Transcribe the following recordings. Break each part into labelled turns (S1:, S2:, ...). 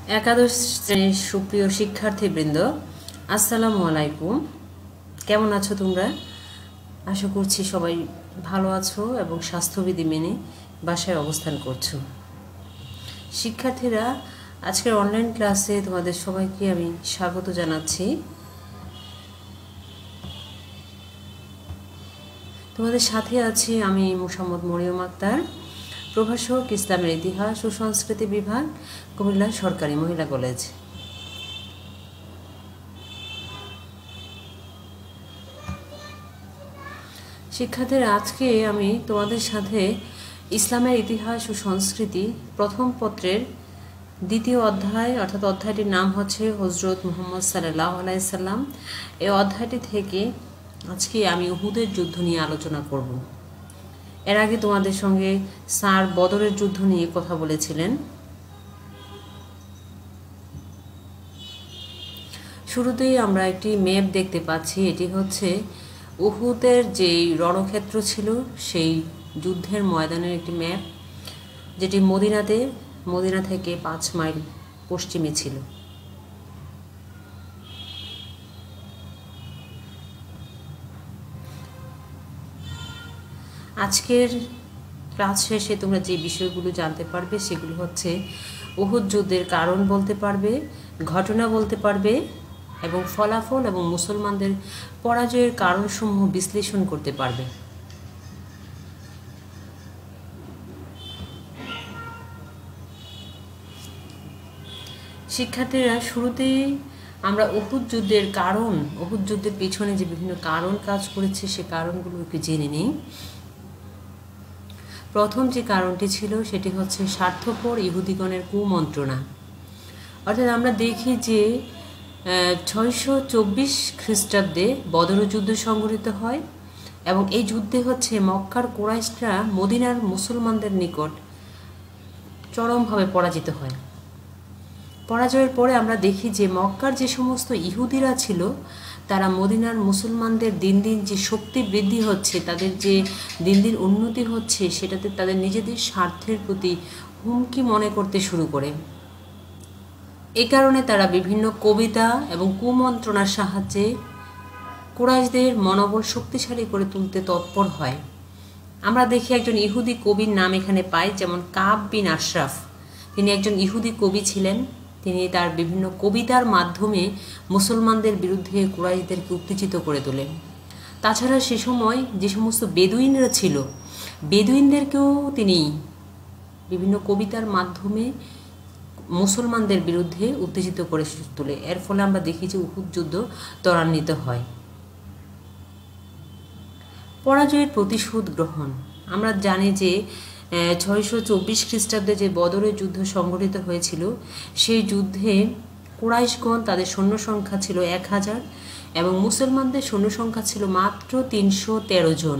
S1: একাদশ শ্রেণীর সুপ্রিয় শিক্ষার্থীবৃন্দ, আসসালামু আলাইকুম। কেমন আছো তোমরা? আশা করছি সবাই ভালো আছো এবং স্বাস্থ্যবিধি মেনে বাসায় অবস্থান করছো। শিক্ষার্থীরা, আজকের অনলাইন ক্লাসে তোমাদের সবাইকে আমি স্বাগত জানাচ্ছি। তোমাদের সাথে আছি আমি মোসাম্মদ মরিয়ম আক্তার, প্রভাষক, ইসলামের ইতিহাস ও সংস্কৃতি বিভাগ, কুমিল্লা সরকারি মহিলা কলেজ। শিক্ষার্থীরা, আজকে আমি তোমাদের সাথে ইসলামের ইতিহাস ও সংস্কৃতি প্রথম পত্রের দ্বিতীয় অধ্যায়, অর্থাৎ অধ্যায়টির নাম হচ্ছে হজরত মুহাম্মদ সাল্লাল্লাহু আলাইহি সাল্লাম। এই অধ্যায়টি থেকে আজকে আমি উহুদের যুদ্ধ নিয়ে আলোচনা করব। এর আগে তোমাদের সঙ্গে স্যার বদরের যুদ্ধ নিয়ে কথা বলেছিলেন। শুরুতেই আমরা একটি ম্যাপ দেখতে পাচ্ছি। এটি হচ্ছে উহুদের যেই রণক্ষেত্র ছিল সেই যুদ্ধের ময়দানের একটি ম্যাপ, যেটি মদিনা থেকে 5 মাইল পশ্চিমে ছিল। আজকের ক্লাস শেষে তোমরা যে বিষয়গুলো জানতে পারবে সেগুলো হচ্ছে উহুদ যুদ্ধের কারণ বলতে পারবে, ঘটনা বলতে পারবে এবং ফলাফল এবং মুসলমানদের পরাজয়ের কারণসমূহ বিশ্লেষণ করতে পারবে। শিক্ষার্থীরা, শুরুতেই আমরা উহুদ যুদ্ধের পিছনে যে বিভিন্ন কারণ কাজ করেছে সে কারণগুলো একটু জেনে নিই। প্রথম যে কারণটি ছিল সেটি হচ্ছে স্বার্থপর ইহুদিগণের কুমন্ত্রণা। অর্থাৎ আমরা দেখি যে 624 খ্রিস্টাব্দে বদর যুদ্ধ সংঘটিত হয় এবং এই যুদ্ধে হচ্ছে মক্কার কুরাইশরা মদিনার মুসলমানদের নিকট চরমভাবে পরাজিত হয়। পরাজয়ের পরে আমরা দেখি যে মক্কার যে সমস্ত ইহুদিরা ছিল তারা মদিনার মুসলমানদের দিন দিন যে শক্তি বৃদ্ধি হচ্ছে, তাদের যে দিন দিন উন্নতি হচ্ছে, সেটাতে তাদের নিজেদের স্বার্থের প্রতি হুমকি মনে করতে শুরু করে। এই কারণে তারা বিভিন্ন কবিতা এবং কুমন্ত্রণার সাহায্যে কুরাইশদের মনোবল শক্তিশালী করে তুলতে তৎপর হয়। আমরা দেখি একজন ইহুদি কবির নাম এখানে পাই, যেমন কাব বিন আশরাফ। তিনি একজন ইহুদি কবি ছিলেন। তিনি তার বিভিন্ন কবিতার মাধ্যমে মুসলমানদের বিরুদ্ধে কুরাইশদেরকে উত্তেজিত করে তোলেন। তাছাড়া সে সময় যে সমস্ত বেদুইনরা ছিল, বেদুইনদেরকেও তিনি বিভিন্ন কবিতার মাধ্যমে মুসলমানদের বিরুদ্ধে উত্তেজিত করে তোলে। এর ফলে আমরা দেখি যে উহুদ যুদ্ধ ত্বরান্বিত হয়। পরাজয়ের প্রতিশোধ গ্রহণ। আমরা জানি যে 624 খ্রিস্টাব্দে যে বদরের যুদ্ধ সংঘটিত হয়েছিল সেই যুদ্ধে কুরাইশগণ তাদের সৈন্য সংখ্যা ছিল 1000 এবং মুসলমানদের সৈন্য সংখ্যা ছিল মাত্র 313 জন।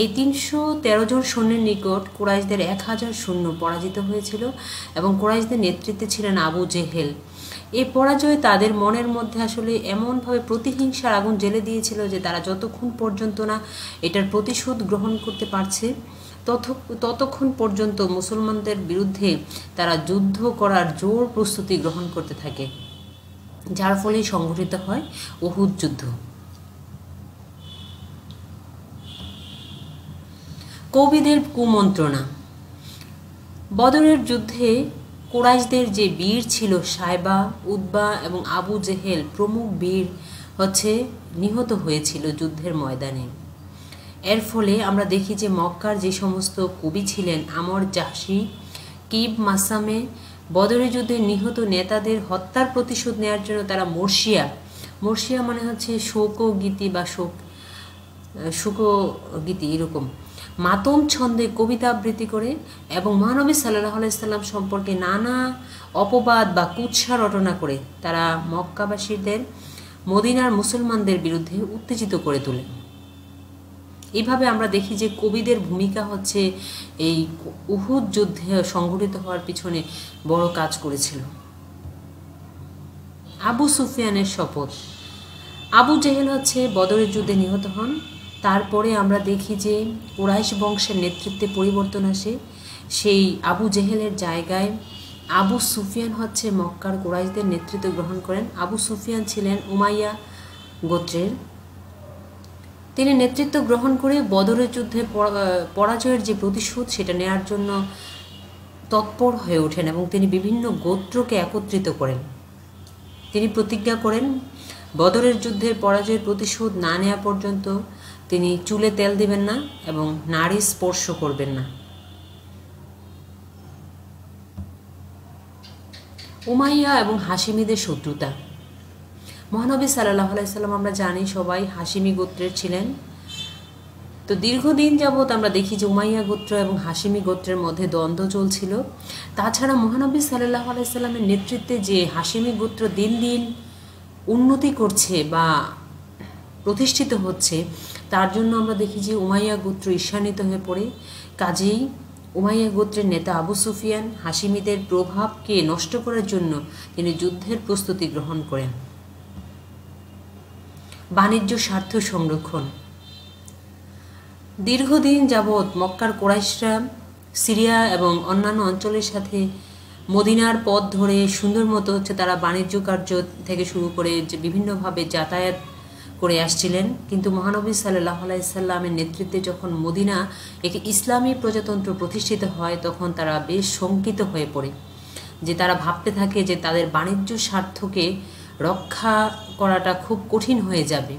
S1: এই 313 জন সৈন্যের নিকট কুরাইশদের 1000 সৈন্য পরাজিত হয়েছিল এবং কুরাইশদের নেতৃত্বে ছিলেন আবু জেহেল। এই পরাজয় তাদের মনের মধ্যে আসলে এমনভাবে প্রতিহিংসার আগুন জ্বেলে দিয়েছিল যে তারা যতক্ষণ পর্যন্ত না এটার প্রতিশোধ গ্রহণ করতে পারছে ততক্ষণ পর্যন্ত মুসলমানদের বিরুদ্ধে তারা যুদ্ধ করার জোর প্রস্তুতি গ্রহণ করতে থাকে, যার ফলে সংঘটিত হয় উহুদ যুদ্ধ। কবিদের কুমন্ত্রণা। বদরের যুদ্ধে কুরাইশদের যে বীর ছিল সাইবা, উতবা এবং আবু জেহেল প্রমুখ বীর হচ্ছে নিহত হয়েছিল যুদ্ধের ময়দানে। এর ফলে আমরা দেখি যে মক্কার যে সমস্ত কবি ছিলেন আমর জাহশি, কিব মাসামে, বদরের যুদ্ধে নিহত নেতাদের হত্যার প্রতিশোধ নেওয়ার জন্য তারা মর্শিয়া মানে হচ্ছে শোকগীতি বা শোকগীতি এরকম মাতম ছন্দে কবিতা আবৃত্তি করে এবং মহানবী সাল্লাল্লাহু আলাইহি সাল্লাম সম্পর্কে নানা অপবাদ বা কুৎসা রটনা করে তারা মক্কাবাসীদের মদিনার মুসলমানদের বিরুদ্ধে উত্তেজিত করে তোলে। এইভাবে আমরা দেখি যে কবিদের ভূমিকা হচ্ছে এই উহুদ যুদ্ধে সংঘটিত হওয়ার পিছনে বড় কাজ করেছিল। আবু সুফিয়ানের শপথ। আবু জেহেল হচ্ছে বদরের যুদ্ধে নিহত হন। তারপরে আমরা দেখি যে কুরাইশ বংশের নেতৃত্বে পরিবর্তন আসে। সেই আবু জেহেলের জায়গায় আবু সুফিয়ান হচ্ছে মক্কার কুরাইশদের নেতৃত্ব গ্রহণ করেন। আবু সুফিয়ান ছিলেন উমাইয়া গোত্রের। তিনি নেতৃত্ব গ্রহণ করে বদরের যুদ্ধে পরাজয়ের যে প্রতিশোধ সেটা নেয়ার জন্য তৎপর হয়ে ওঠেন এবং তিনি বিভিন্ন গোত্রকে একত্রিত করেন। তিনি প্রতিজ্ঞা করেন বদরের যুদ্ধের পরাজয়ের প্রতিশোধ না নেওয়া পর্যন্ত তিনি চুলে তেল দিবেন না এবং নারী স্পর্শ করবেন না। উমাইয়া এবং হাশিমিদের শত্রুতা। মহানবী সাল্লাল্লাহু আলাইহি সাল্লাম আমরা জানি সবাই হাশিমি গোত্রের ছিলেন। তো দীর্ঘদিন যাবৎ আমরা দেখি যে উমাইয়া গোত্র এবং হাশিমি গোত্রের মধ্যে দ্বন্দ্ব চলছিল। তাছাড়া মহানবী সাল্লাল্লাহু আলাইহি সাল্লামের নেতৃত্বে যে হাশিমি গোত্র দিন দিন উন্নতি করছে বা প্রতিষ্ঠিত হচ্ছে, তার জন্য আমরা দেখি যে উমাইয়া গোত্র ঈর্ষান্বিত হয়ে পড়ে। কাজেই উমাইয়া গোত্রের নেতা আবু সুফিয়ান হাশিমিদের প্রভাবকে নষ্ট করার জন্য তিনি যুদ্ধের প্রস্তুতি গ্রহণ করেন। বাণিজ্য স্বার্থ সংরক্ষণ। দীর্ঘদিন যাবৎ মক্কার কুরাইশরা সিরিয়া এবং অন্যান্য অঞ্চলের সাথে মদিনার পথ ধরে সুন্দর মতো তারা বাণিজ্য কার্য থেকে শুরু করে যে বিভিন্নভাবে যাতায়াত করে আসছিলেন। কিন্তু মহানবী সাল্লাল্লাহু আলাইহি সাল্লামের নেতৃত্বে যখন মদিনা একটি ইসলামী প্রজাতন্ত্র প্রতিষ্ঠিত হয়, তখন তারা বেশ শঙ্কিত হয়ে পড়ে, যে তারা ভাবতে থাকে যে তাদের বাণিজ্য স্বার্থকে রক্ষা করাটা খুব কঠিন হয়ে যাবে।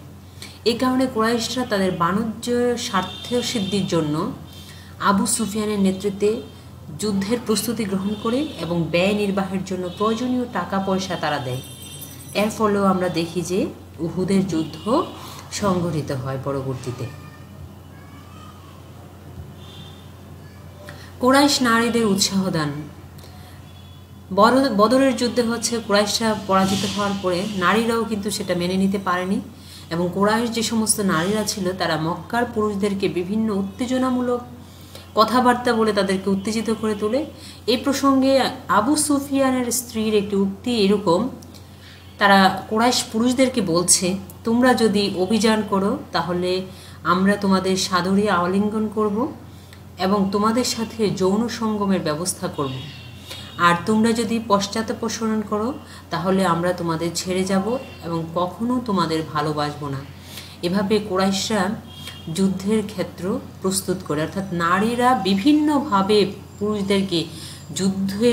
S1: এই কারণে কুরাইশরা তাদের বাণিজ্য স্বার্থ সিদ্ধির জন্য আবু সুফিয়ানের নেতৃত্বে যুদ্ধের প্রস্তুতি গ্রহণ করে এবং ব্যয় নির্বাহের জন্য প্রয়োজনীয় টাকা পয়সা তারা দেয়। এর ফলেও আমরা দেখি যে উহুদের যুদ্ধ সংঘটিত হয় পরবর্তীতে। কুরাইশ নারীদের উৎসাহ দান। বদরের যুদ্ধে কুরাইশরা পরাজিত হওয়ার পরে নারীরাও কিন্তু সেটা মেনে নিতে পারেনি এবং কুরাইশ যে সমস্ত নারীরা ছিল তারা মক্কার পুরুষদেরকে বিভিন্ন উত্তেজনামূলক কথাবার্তা বলে তাদেরকে উত্তেজিত করে তোলে। এই প্রসঙ্গে আবু সুফিয়ানের স্ত্রীর একটি উক্তি এরকম, তারা কুরাইশ পুরুষদেরকে বলছে, তোমরা যদি অভিযান করো তাহলে আমরা তোমাদের সাদরে আলিঙ্গন করব এবং তোমাদের সাথে যৌন সঙ্গমের ব্যবস্থা করব, আর তোমরা যদি পশ্চাৎপসরণ করো তাহলে আমরা তোমাদের ছেড়ে যাব এবং কখনো তোমাদের ভালোবাসবো না। এভাবে কুরাইশরা যুদ্ধের ক্ষেত্র প্রস্তুত করে, অর্থাৎ নারীরা বিভিন্নভাবে পুরুষদেরকে যুদ্ধে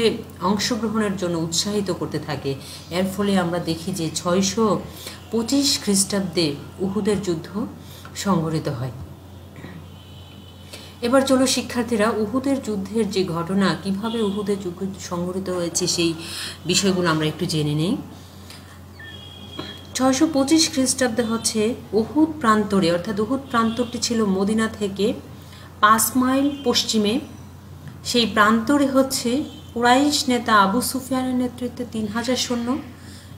S1: অংশগ্রহণের জন্য উৎসাহিত করতে থাকে। এর ফলে আমরা দেখি যে 625 খ্রিস্টাব্দে উহুদের যুদ্ধ সংঘটিত হয়। এবার চলো শিক্ষার্থীরা, উহুদের যুদ্ধের যে ঘটনা, কিভাবে উহুদের যুদ্ধ সংঘটিত হয়েছে সেই বিষয়গুলো আমরা একটু জেনে নেই। 625 খ্রিস্টাব্দে উহুদ প্রান্তরে, অর্থাৎ উহুদ প্রান্তরটি ছিল মদিনা থেকে 5 মাইল পশ্চিমে। সেই প্রান্তরে কুরাইশ নেতা আবু সুফিয়ানের নেতৃত্বে 3000 সৈন্য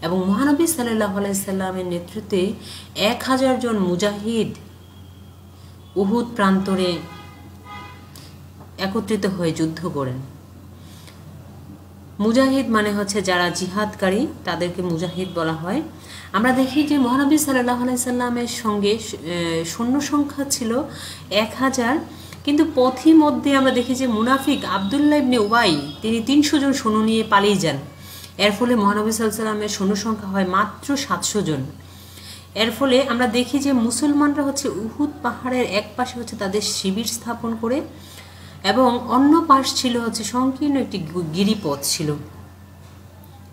S1: এবং মহানবী সাল্লাল্লাহু আলাইহি সাল্লামের নেতৃত্বে 1000 জন মুজাহিদ উহুদ প্রান্তরে একত্রিত হয়ে যুদ্ধ করেন। মুজাহিদ মানে যারা জিহাদকারী, তাদেরকে মুজাহিদ বলা হয়। আমরা দেখি যে মহানবী সাল্লাল্লাহু আলাইহি সাল্লামের সঙ্গে সৈন্য সংখ্যা ছিল 1000, কিন্তু পথিমধ্যে আমরা দেখি যে মুনাফিক আব্দুল্লাহ ইবনে উবাই তিনি 300 জন সৈন্য নিয়ে পালিয়ে যান। এর ফলে মহানবী সাল্লাল্লাহু আলাইহি সাল্লামের সৈন্য সংখ্যা হয় মাত্র 700 জন। এর ফলে আমরা দেখি যে মুসলমানরা উহুদ পাহাড়ের এক পাশে তাদের শিবির স্থাপন করে এবং অন্য পাশ ছিল সংকীর্ণ একটি গিরিপথ ছিল।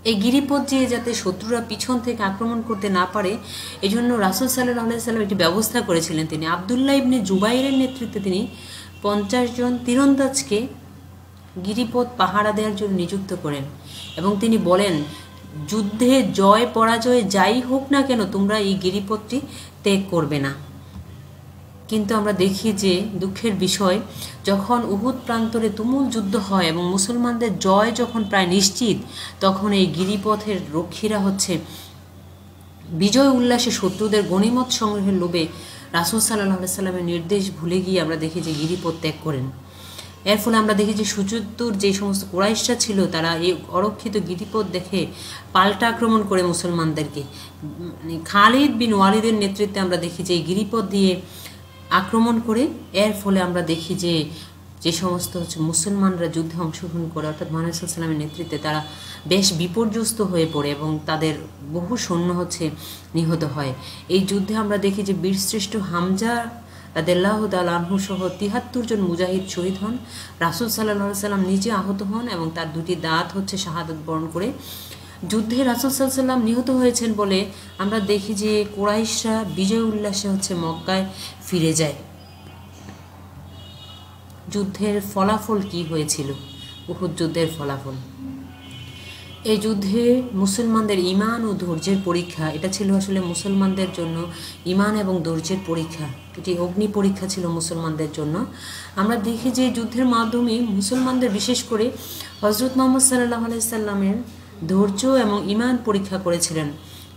S1: এই গিরিপথ দিয়ে যাতে শত্রুরা পিছন থেকে আক্রমণ করতে না পারে, এজন্য রাসূল সাল্লাল্লাহু আলাইহি সাল্লাম একটি ব্যবস্থা করেছিলেন। তিনি আব্দুল্লাহ ইবনে জুবাইরের নেতৃত্বে তিনি 50 জন তীরন্দাজকে গিরিপথ পাহারা দেওয়ার জন্য নিযুক্ত করেন এবং তিনি বলেন, যুদ্ধে জয় পরাজয় যাই হোক না কেন তোমরা এই গিরিপথটি ত্যাগ করবে না। কিন্তু আমরা দেখি যে দুঃখের বিষয়, যখন উহুদ প্রান্তরে তুমুল যুদ্ধ হয় এবং মুসলমানদের জয় যখন প্রায় নিশ্চিত, তখন এই গিরিপথের রক্ষীরা বিজয় উল্লাসে শত্রুদের গনিমত সংগ্রহের লোভে রাসূল সাল্লাল্লাহু আলাইহি সাল্লামের নির্দেশ ভুলে গিয়ে আমরা দেখি যে গিরিপথ ত্যাগ করেন। এর ফলে আমরা দেখি যে সুচতুর যে সমস্ত কুরাইশরা ছিল তারা এই অরক্ষিত গিরিপথ দেখে পাল্টা আক্রমণ করে মুসলমানদেরকে। খালিদ বিন ওয়ালিদের নেতৃত্বে আমরা দেখি যে এই গিরিপথ দিয়ে আক্রমণ করে। এর ফলে আমরা দেখি যে যে সমস্ত মুসলমানরা যুদ্ধে অংশগ্রহণ করে অর্থাৎ মহানবী সাল্লাল্লাহু আলাইহি ওয়াসাল্লামের নেতৃত্বে তারা বেশ বিপর্যস্ত হয়ে পড়ে এবং তাদের বহু সৈন্য নিহত হয়। এই যুদ্ধে আমরা দেখি যে বীরশ্রেষ্ঠ হামজা রাদিয়াল্লাহু তাআলা আনহু সহ ৭৩ জন মুজাহিদ শহীদ হন। রাসূল সাল্লাল্লাহু আলাইহি ওয়াসাল্লাম নিজে আহত হন এবং তার দুটি দাঁত শাহাদাত বরণ করে। যুদ্ধে রাসূল সাল্লাল্লাহু আলাইহি ওয়াসাল্লাম নিহত হয়েছেন বলে আমরা দেখি যে কুরাইশরা বিজয় উল্লাসে মক্কায় ফিরে যায়। যুদ্ধের ফলাফল কি হয়েছিল? উহুদ যুদ্ধের ফলাফল, এই যুদ্ধে মুসলমানদের ঈমান ও ধৈর্যের পরীক্ষা। এটা ছিল আসলে মুসলমানদের জন্য ঈমান এবং ধৈর্যের পরীক্ষা, এটি অগ্নি পরীক্ষা ছিল মুসলমানদের জন্য। আমরা দেখি যে যুদ্ধের মাধ্যমে মুসলমানদের, বিশেষ করে হযরত মুহাম্মদ সাল্লাল্লাহু আলাইহি সাল্লামের ধৈর্য এবং ঈমান পরীক্ষা করেছিলেন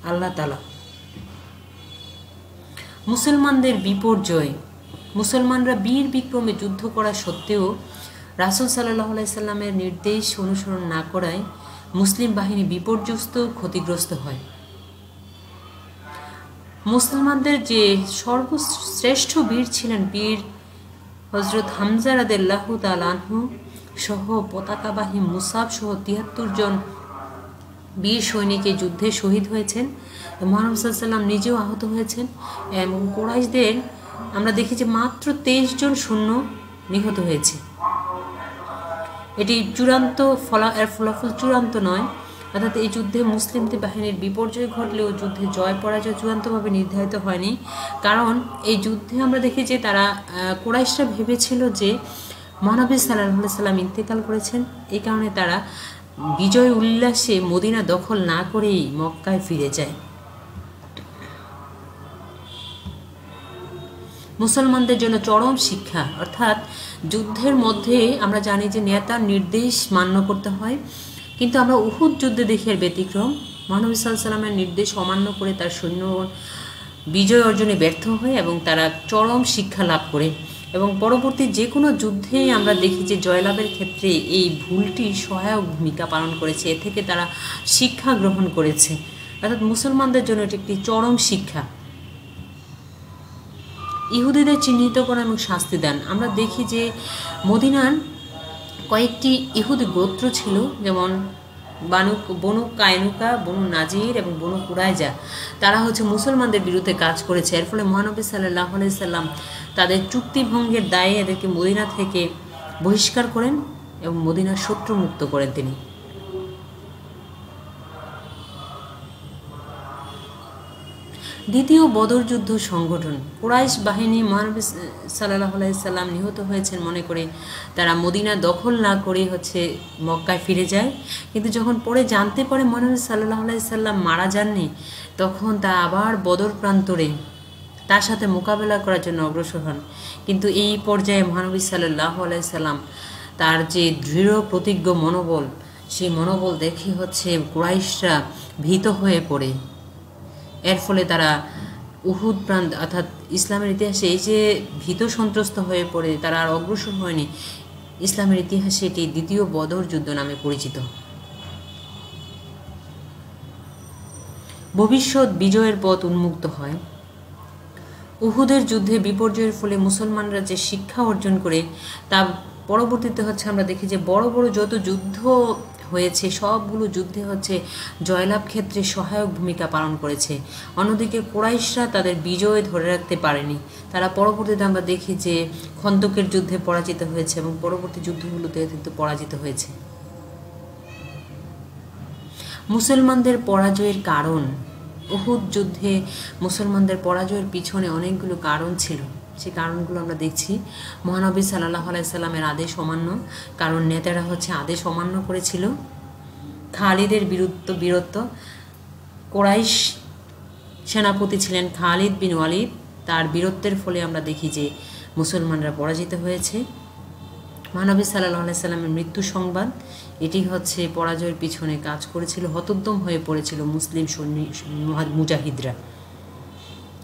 S1: আল্লাহ তাআলা। মুসলমানদের বিপর্যয়, মুসলমানরা বীর বিক্রমে যুদ্ধ করা সত্ত্বেও রাসূল সাল্লাল্লাহু আলাইহি সাল্লামের নির্দেশ অনুসরণ না করায় মুসলিম বাহিনী বিপর্যস্ত, ক্ষতিগ্রস্ত হয়। মুসলমানদের যে সর্বশ্রেষ্ঠ বীর ছিলেন বীর হযরত হামজা রাদিয়াল্লাহু তাআলা আনহু সহ পতাকাবাহী মুসাব সহ ৭৩ জন বীর সৈনিক এই যুদ্ধে শহীদ হয়েছেন। মুহাম্মদ সাল্লাল্লাহু আলাইহি ওয়াসাল্লাম নিজেও আহত হয়েছেন এবং কুরাইশদের আমরা দেখি যে মাত্র ২৩ জন সৈন্য নিহত হয়েছে। এটি চূড়ান্ত ফলাফল চূড়ান্ত নয়, অর্থাৎ এই যুদ্ধে মুসলিমদের বাহিনীর বিপর্যয় ঘটলেও যুদ্ধে জয় পরাজয় চূড়ান্তভাবে নির্ধারিত হয়নি। কারণ এই যুদ্ধে আমরা দেখি যে তারা কুরাইশরা ভেবেছিল যে মহানবী সাল্লাল্লাহু আলাইহি সাল্লাম ইন্তেকাল করেছেন, এই কারণে তারা বিজয় উল্লাসে মদিনা দখল না করেই মক্কায় ফিরে যায়। মুসলমানদের জন্য চরম শিক্ষা, অর্থাৎ যুদ্ধের মধ্যে আমরা জানি যে নেতার নির্দেশ মান্য করতে হয়, কিন্তু আমরা উহুদ যুদ্ধে দেখি এর ব্যতিক্রম। মহানবী সাল্লাল্লাহু আলাইহি সাল্লামের নির্দেশ অমান্য করে তার সৈন্য বিজয় অর্জনে ব্যর্থ হয় এবং তারা চরম শিক্ষা লাভ করে এবং পরবর্তী যে কোনো যুদ্ধে আমরা দেখি যে জয়লাভের ক্ষেত্রে এই ভুলটি সহায়ক ভূমিকা পালন করেছে, এ থেকে তারা শিক্ষা গ্রহণ করেছে। অর্থাৎ মুসলমানদের জন্য এটি একটি চরম শিক্ষা। ইহুদিদের চিহ্নিত করা এবং শাস্তি দান, আমরা দেখি যে মদিনার কয়েকটি ইহুদি গোত্র ছিল, যেমন বনু কায়নুকা, বনু নাজির এবং বনু কুরাইজা। তারা মুসলমানদের বিরুদ্ধে কাজ করেছে। এর ফলে মহানবী সাল্লাল্লাহু আলাইহি সাল্লাম তাদের চুক্তিভঙ্গের দায়ে এদেরকে মদিনা থেকে বহিষ্কার করেন এবং মদিনার শত্রু মুক্ত করেন তিনি। দ্বিতীয় বদর যুদ্ধ সংগঠন, কুরাইশ বাহিনী মহানবী সাল্লাল্লাহু আলাইহি সাল্লাম নিহত হয়েছেন মনে করে তারা মদিনা দখল না করে মক্কায় ফিরে যায়, কিন্তু যখন পরে জানতে পারে মহানবী সাল্লাল্লাহু আলাইহি সাল্লাম মারা যাননি, তখন তারা আবার বদর প্রান্তরে তার সাথে মোকাবেলা করার জন্য অগ্রসর হন। কিন্তু এই পর্যায়ে মহানবী সাল্লাল্লাহু আলাইহি সাল্লাম তার যে দৃঢ় প্রতিজ্ঞ মনোবল, সেই মনোবল দেখে কুরাইশরা ভীত হয়ে পড়ে। এর ফলে তারা উহুদ প্রান্ত, অর্থাৎ ইসলামের ইতিহাসে এই যে ভীত সন্ত্রস্ত হয়ে পড়ে তারা আর অগ্রসর হয়নি, ইসলামের ইতিহাসে এটি দ্বিতীয় বদর যুদ্ধ নামে পরিচিত। ভবিষ্যৎ বিজয়ের পথ উন্মুক্ত হয়। উহুদের যুদ্ধে বিপর্যয়ের ফলে মুসলমানরা যে শিক্ষা অর্জন করে তা পরবর্তীতে আমরা দেখি যে বড় বড় যত যুদ্ধ হয়েছে সবগুলো যুদ্ধে জয়লাভ ক্ষেত্রে সহায়ক ভূমিকা পালন করেছে। অন্যদিকে কুরাইশরা তাদের বিজয় ধরে রাখতে পারেনি, তারা পরবর্তীতে আমরা দেখি যে খন্দকের যুদ্ধে পরাজিত হয়েছে এবং পরবর্তী যুদ্ধগুলোতে কিন্তু পরাজিত হয়েছে। মুসলমানদের পরাজয়ের কারণ, উহুদ যুদ্ধে মুসলমানদের পরাজয়ের পিছনে অনেকগুলো কারণ ছিল, সেই কারণগুলো আমরা দেখছি। মহানবী সাল্লাল্লাহু আলাইহি সাল্লামের আদেশ অমান্য, কারণ নেতারা আদেশ অমান্য করেছিল। খালিদের বীরত্ব, কুরাইশ সেনাপতি ছিলেন খালিদ বিন ওয়ালিদ, তার বীরত্বের ফলে আমরা দেখি যে মুসলমানরা পরাজিত হয়েছে। মহানবী সাল্লাল্লাহু আলাইহি সাল্লামের মৃত্যু সংবাদ, এটি পরাজয়ের পিছনে কাজ করেছিল, হতোদ্যম হয়ে পড়েছিল মুসলিম মুজাহিদরা।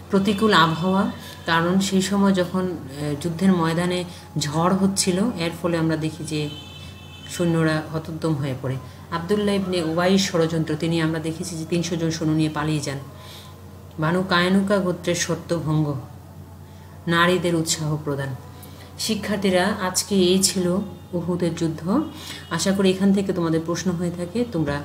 S1: প্রতিকূল আবহাওয়া, কারণ সেই সময় যখন যুদ্ধের ময়দানে ঝড় হচ্ছিল, এর ফলে আমরা দেখি যে সৈন্যরা হতোদ্যম হয়ে পড়ে। আব্দুল্লাহ ইবনে উবাইর ষড়যন্ত্র, তিনি আমরা দেখেছি যে ৩০০ জন সৈন্য নিয়ে পালিয়ে যান। বানু কায়নুকা গোত্রের শর্ত ভঙ্গ, নারীদের উৎসাহ প্রদান। শিক্ষার্থীরা, আজকে এই ছিল উহুদের যুদ্ধ। আশা করি এখান থেকে তোমাদের প্রশ্ন হয়ে থাকে, তোমরা